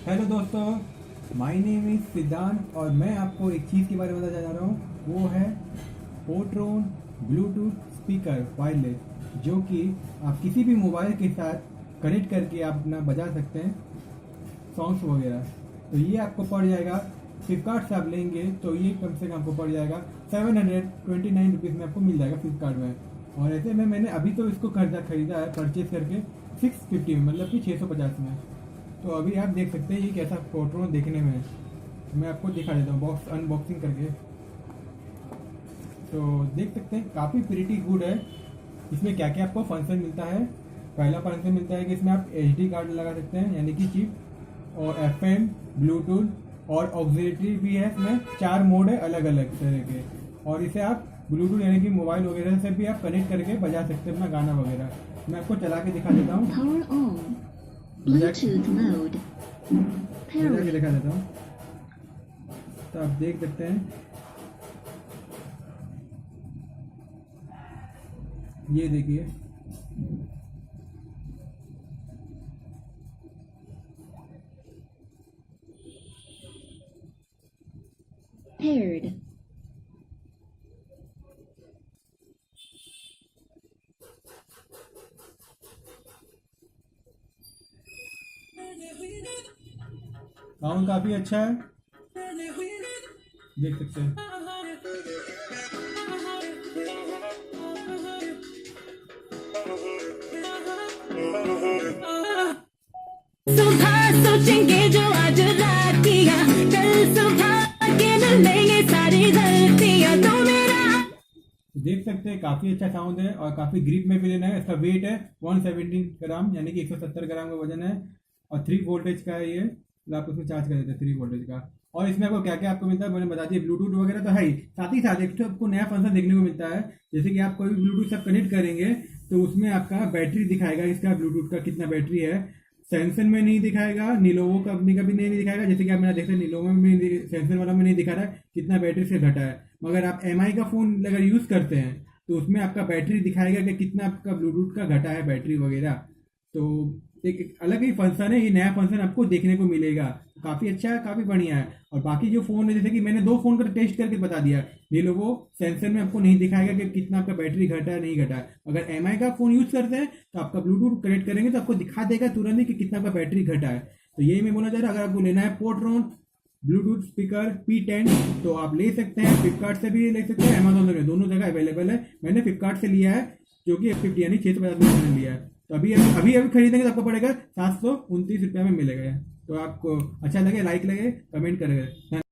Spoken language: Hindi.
हेलो दोस्तों, माय नेम इज़ सिद्धांत और मैं आपको एक चीज़ के बारे में बताना जा रहा हूँ। वो है पोर्ट्रोन ब्लूटूथ स्पीकर वायरलेस, जो कि आप किसी भी मोबाइल के साथ कनेक्ट करके आप अपना बजा सकते हैं सॉन्ग्स वगैरह। तो ये आपको पड़ जाएगा, फ्लिपकार्ट से आप लेंगे तो ये कम से कम आपको पड़ जाएगा 729 रुपीज़ में आपको मिल जाएगा फ्लिपकार्ट में। और ऐसे में मैंने अभी तो इसको खरीदा है परचेज करके 650 में, मतलब कि 650 में। तो अभी आप देख सकते हैं ये कैसा पोर्ट्रोन देखने में है। मैं आपको दिखा देता हूँ बॉक्स अनबॉक्सिंग करके। तो देख सकते हैं काफ़ी प्रिटी गुड है। इसमें क्या क्या आपको फंक्शन मिलता है। पहला फंक्शन मिलता है कि इसमें आप एचडी कार्ड लगा सकते हैं, यानी कि चिप, और एफएम, ब्लूटूथ और ऑक्सिलरी भी है। इसमें 4 मोड है अलग अलग तरह के, और इसे आप ब्लूटूथ यानी कि मोबाइल वगैरह से भी आप कनेक्ट करके बजा सकते हैं अपना गाना वगैरह। मैं आपको चला के दिखा देता हूँ, Power on. Bluetooth mode. बजा के Pairing. दिखा देता हूँ। तो आप देख सकते हैं, ये देखिए Paired. साउंड काफ़ी अच्छा है, देख सकते हैं। सुबह सोचेंगे जो आज रात किया, कल सुबह के मिलेंगे सारी गलतियां तो मेरा। देख सकते हैं काफ़ी अच्छा साउंड है और काफ़ी ग्रिप में भी लेना है। इसका वेट है 117 ग्राम, यानी कि 170 ग्राम का वजन है, और 3 वोल्टेज का है ये। मतलब आप उसमें चार्ज कर देते हैं 3 वोल्टेज का। और इसमें आपको क्या क्या आपको मिलता है मैंने बता दिया। ब्लूटूथ वगैरह तो है ही, साथ ही साथ एक तो आपको नया फंक्शन देखने को मिलता है। जैसे कि आप कोई ब्लूटूथ सब कनेक्ट करेंगे तो उसमें आपका बैटरी दिखाएगा, इसका ब्लूटूथ का कितना बैटरी है। सैमसंग में नहीं दिखाएगा, नीलोवो कंपनी का भी नहीं दिखाएगा। जैसे कि आप मैंने देखा नीलोवो में, सैमसंग वाला में नहीं दिखा रहा है कितना बैटरी से घटा है। मगर आप एमआई का फ़ोन अगर यूज़ करते हैं तो उसमें आपका बैटरी दिखाएगा कि कितना आपका ब्लूटूथ का घटा है बैटरी वगैरह। तो एक अलग ही फंक्शन है, ये नया फंक्शन आपको देखने को मिलेगा। काफ़ी अच्छा है, काफ़ी बढ़िया है। और बाकी जो फ़ोन है, जैसे कि मैंने 2 फ़ोन का टेस्ट करके बता दिया। नीलोवो सैमसंग में आपको नहीं दिखाएगा कि कितना आपका बैटरी घटा है नहीं घटा है। अगर एमआई का फ़ोन यूज़ करते हैं तो आपका ब्लूटूथ कनेक्ट करेंगे तो आपको दिखा देगा तुरंत ही कि कितना आपका बैटरी घटा है। तो यही मैं बोलना चाह रहा हूँ, अगर आपको लेना है पोर्ट्रोन ब्लूटूथ स्पीकर P10 तो आप ले सकते हैं। फ्लिपकार्ट से भी ले सकते हैं, अमेजोन से भी, दोनों जगह अवेलेबल है। मैंने फ्लिपकार्ट से लिया है, जो कि 50 यानी 650 में मैंने लिया है। तो अभी अभी अभी खरीदेंगे तो आपको पड़ेगा 729 रुपये में मिलेगा। तो आपको अच्छा लगे, लाइक लगे, कमेंट करेगा।